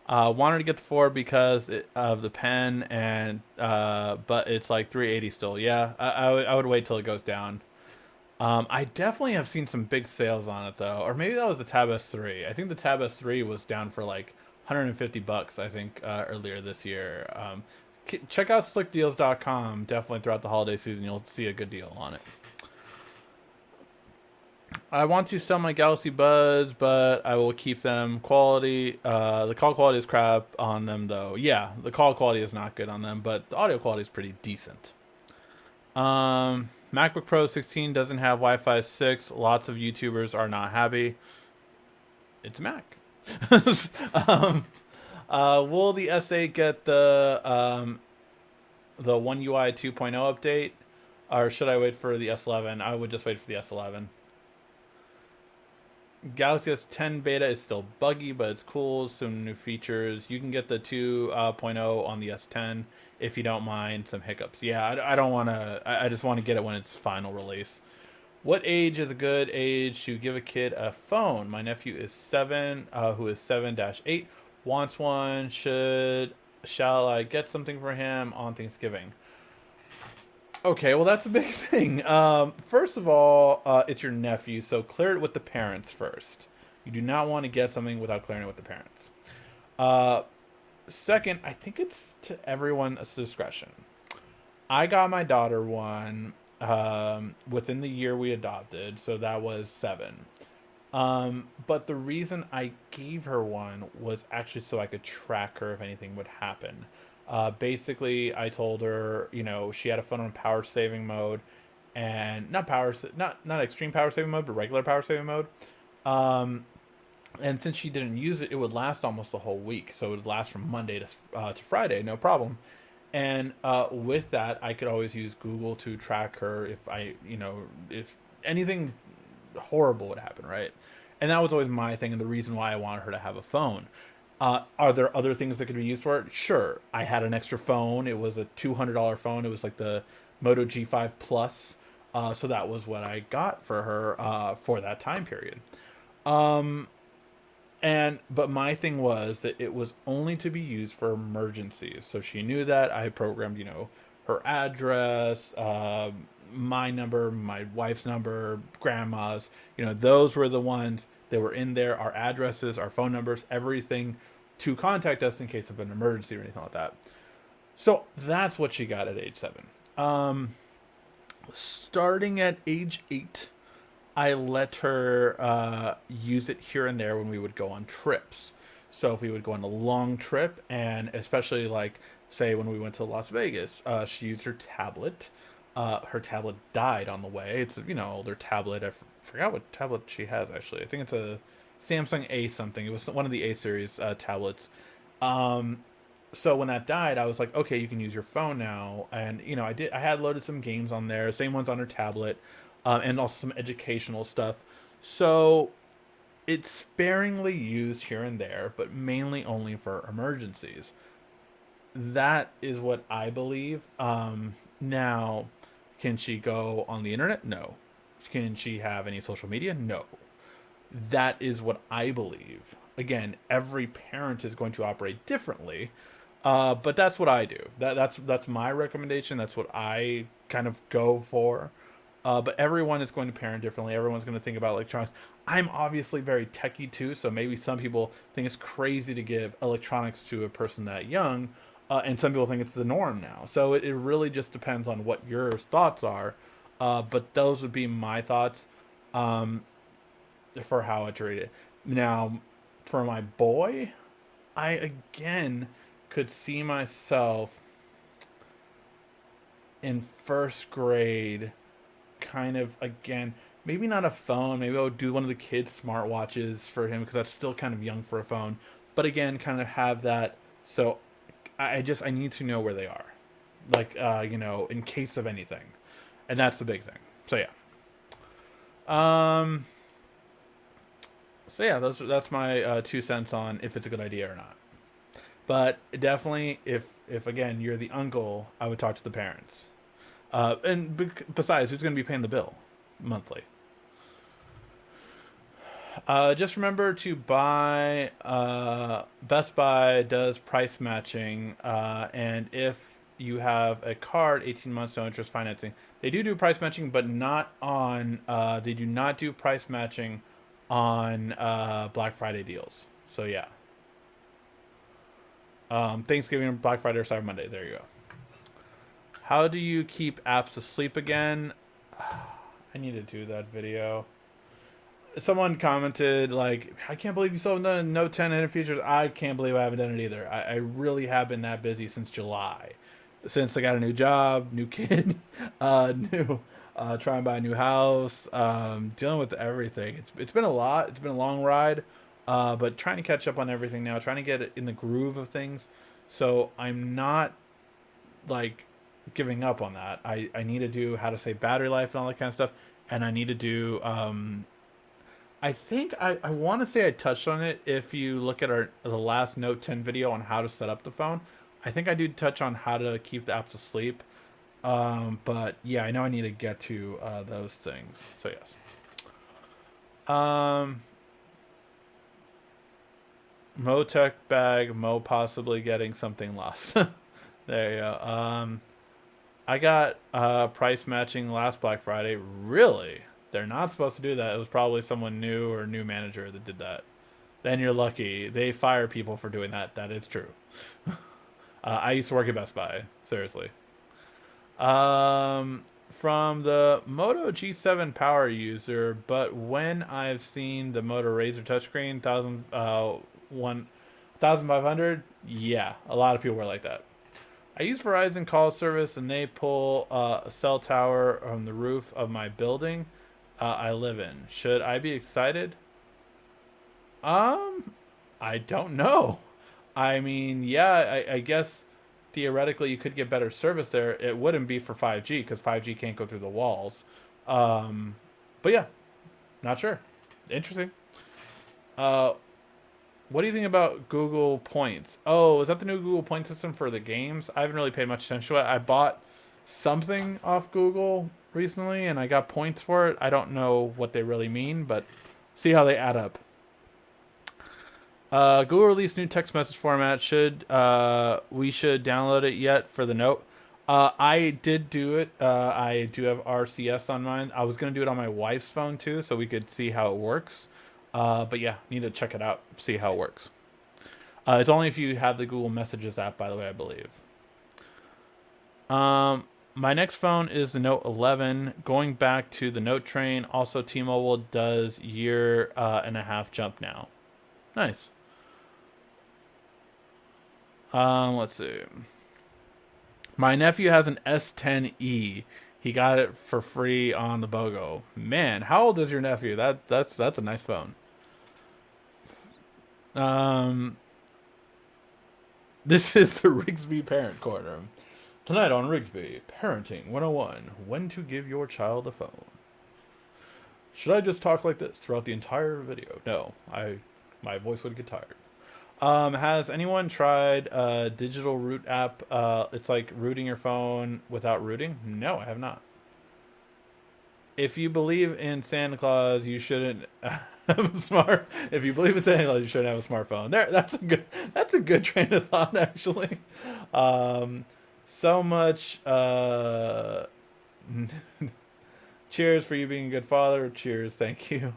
Wanted to get the 4 because of the pen, and but it's like 380 still. Yeah, I would wait till it goes down. I definitely have seen some big sales on it though, or maybe that was the Tab S3. I think the Tab S3 was down for like $150. I think earlier this year. Check out slickdeals.com. Definitely throughout the holiday season, you'll see a good deal on it. I want to sell my Galaxy Buds, but I will keep them. Quality, the call quality is crap on them, though. Yeah, the call quality is not good on them, but the audio quality is pretty decent. MacBook Pro 16 doesn't have Wi-Fi 6. Lots of YouTubers are not happy. It's a Mac. Will the S8 get the One UI 2.0 update, or should I wait for the S11? I would just wait for the S11. Galaxy S10 beta is still buggy, but it's cool. Some new features. You can get the 2.0 on the S10 if you don't mind some hiccups. Yeah, I don't want to. I just want to get it when it's final release. What age is a good age to give a kid a phone? My nephew is 7, who is 7-8, wants one. Shall I get something for him on Thanksgiving? Okay, well, that's a big thing. First of all, it's your nephew, so clear it with the parents first. You do not want to get something without clearing it with the parents. Second, I think it's to everyone's discretion. I got my daughter one within the year we adopted, so that was 7. But the reason I gave her one was actually so I could track her if anything would happen. Basically, I told her, she had a phone on power saving mode, and not extreme power saving mode, but regular power saving mode. And since she didn't use it, it would last almost the whole week. So it would last from Monday to Friday, no problem. And with that, I could always use Google to track her if anything horrible would happen, right? And that was always my thing, and the reason why I wanted her to have a phone. Are there other things that could be used for it? Sure. I had an extra phone. It was a $200 phone. It was like the Moto G5 Plus. So that was what I got for her for that time period. But my thing was that it was only to be used for emergencies. So she knew that. I programmed, her address, my number, my wife's number, grandma's. Those were the ones that were in there. Our addresses, our phone numbers, everything to contact us in case of an emergency or anything like that. So that's what she got at age 7. Starting at age 8, I let her use it here and there when we would go on trips. So if we would go on a long trip, and especially like, say, when we went to Las Vegas, she used her tablet. Her tablet died on the way. It's older tablet. I forgot what tablet she has actually. I think it's a Samsung A something. It was one of the A series tablets. So when that died, I was like, okay, you can use your phone now. And I had loaded some games on there, same ones on her tablet, and also some educational stuff. So it's sparingly used here and there, but mainly only for emergencies. that is what I believe. Now, can she go on the internet? No. Can she have any social media? No. That is what I believe. Again, every parent is going to operate differently, but that's what I do. That's my recommendation. That's what I kind of go for. But everyone is going to parent differently. Everyone's going to think about electronics. I'm obviously very techie too, so maybe some people think it's crazy to give electronics to a person that young, and some people think it's the norm now. So it really just depends on what your thoughts are. But those would be my thoughts for how I treat it. Now, for my boy, I again could see myself in first grade kind of again maybe not a phone, maybe I would do one of the kids smartwatches for him because that's still kind of young for a phone, but again kind of have that. So I need to know where they are, like in case of anything, and that's the big thing. So yeah, that's my 2 cents on if it's a good idea or not. But definitely, if again you're the uncle, I would talk to the parents. And besides, who's going to be paying the bill monthly? Just remember to buy. Best Buy does price matching, and if you have a card, 18 months no interest financing. They do price matching, but not on. They do not do price matching on Black Friday deals. So yeah. Thanksgiving, Black Friday, or Cyber Monday. There you go. How do you keep apps asleep again? I need to do that video. Someone commented, like, I can't believe you still haven't done Note 10 hidden features. I can't believe I haven't done it either. I really have been that busy since July. Since I got a new job, new kid, new trying to buy a new house, dealing with everything. It's been a lot. It's been a long ride, but trying to catch up on everything now, trying to get it in the groove of things. So I'm not like giving up on that. I need to do how to save battery life and all that kind of stuff, and I need to do. I think I want to say I touched on it. If you look at the last Note 10 video on how to set up the phone, I think I do touch on how to keep the apps asleep. But yeah, I know I need to get to those things. So yes. Mo tech bag, Mo possibly getting something lost. There you go. I got price matching last Black Friday. Really? They're not supposed to do that. It was probably someone new or new manager that did that. Then you're lucky. They fire people for doing that. That is true. I used to work at Best Buy. Seriously. From the Moto G7 power user, but when I've seen the Moto Razr touchscreen 1500, yeah, a lot of people were like that. I use Verizon call service and they pull a cell tower on the roof of my building I live in. Should I be excited? I don't know. I mean, yeah, I guess theoretically you could get better service there. It wouldn't be for 5G because 5G can't go through the walls. But yeah, not sure. Interesting. What do you think about Google Points? Oh, is that the new Google Point system for the games? I haven't really paid much attention to it. I bought something off Google recently and I got points for it. I don't know what they really mean, but see how they add up. Google released new text message format. We should download it yet for the Note? I did do it. I do have RCS on mine. I was gonna do it on my wife's phone too, so we could see how it works. But yeah, need to check it out, see how it works. It's only if you have the Google Messages app, by the way, I believe. My next phone is the Note 11. Going back to the Note train. Also, T-Mobile does year and a half jump now. Nice. Let's see. My nephew has an S10e. He got it for free on the BOGO. Man, how old is your nephew? That's a nice phone. This is the Rigsby Parent Corner. Tonight on Rigsby, Parenting 101, when to give your child a phone. Should I just talk like this throughout the entire video? No, my voice would get tired. Has anyone tried a digital root app? It's like rooting your phone without rooting. No, I have not. If you believe in Santa Claus, you shouldn't have a smart. If you believe in Santa Claus, you shouldn't have a smartphone. There, that's a good. That's a good train of thought, actually. Um, so much. Cheers for you being a good father. Cheers, thank you.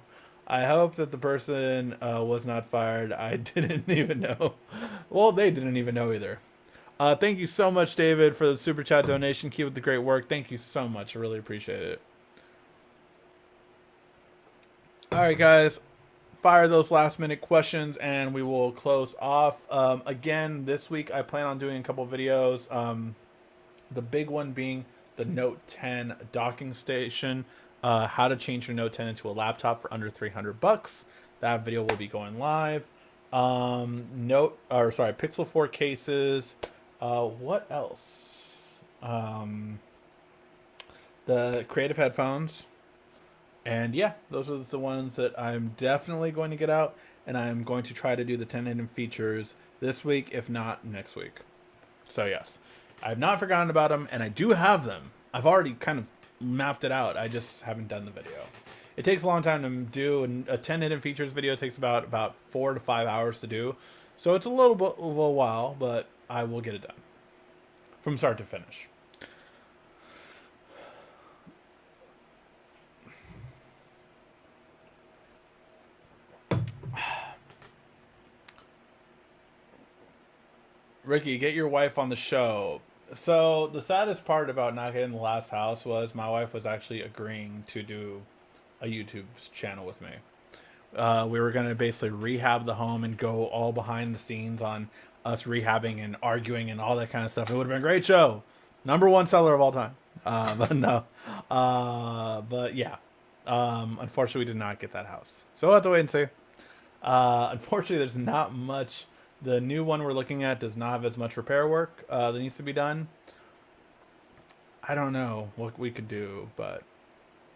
I hope that the person was not fired. I didn't even know. Well, they didn't even know either. Thank you so much, David, for the super chat donation. Keep up the great work. Thank you so much. I really appreciate it. All right, guys. Fire those last minute questions and we will close off. Again, this week I plan on doing a couple videos. The big one being the Note 10 docking station. How to change your Note 10 into a laptop for under $300. That video will be going live. Pixel 4 cases. What else? The creative headphones. And yeah, those are the ones that I'm definitely going to get out. And I'm going to try to do the 10 hidden features this week, if not next week. So yes, I've not forgotten about them, and I do have them. I've already kind of mapped it out. I just haven't done the video. It takes a long time to do, and a 10 hidden features video takes about 4 to 5 hours to do. So it's a little while, but I will get it done from start to finish. Ricky, get your wife on the show. So the saddest part about not getting the last house was my wife was actually agreeing to do a YouTube channel with me. We were going to basically rehab the home and go all behind the scenes on us rehabbing and arguing and all that kind of stuff. It would have been a great show. #1 seller of all time. But no. But yeah. Unfortunately, we did not get that house. So we'll have to wait and see. Unfortunately, there's not much. The new one we're looking at does not have as much repair work that needs to be done. I don't know what we could do, but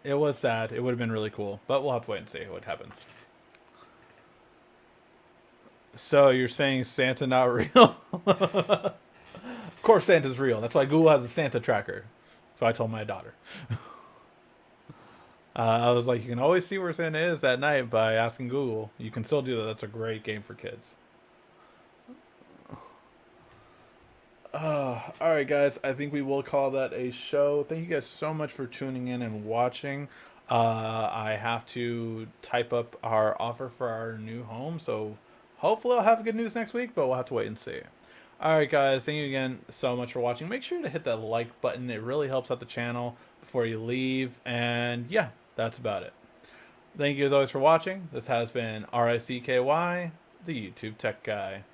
it was sad. It would have been really cool, but we'll have to wait and see what happens. So you're saying Santa not real? Of course Santa's real. That's why Google has a Santa tracker. So I told my daughter. I was like, you can always see where Santa is at night by asking Google. You can still do that. That's a great game for kids. Alright guys, I think we will call that a show. Thank you guys so much for tuning in and watching. I have to type up our offer for our new home, so hopefully I'll have good news next week, but we'll have to wait and see. Alright guys, thank you again so much for watching. Make sure to hit that like button. It really helps out the channel before you leave. And yeah, that's about it. Thank you as always for watching. This has been RICKY, the YouTube Tech Guy.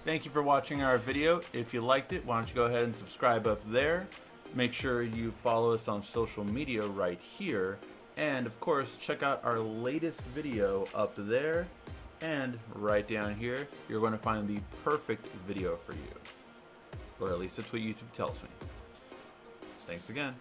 Thank you for watching our video. If you liked it, why don't you go ahead and subscribe up there. Make sure you follow us on social media right here. And of course, check out our latest video up there. And right down here, you're going to find the perfect video for you. Or at least that's what YouTube tells me. Thanks again.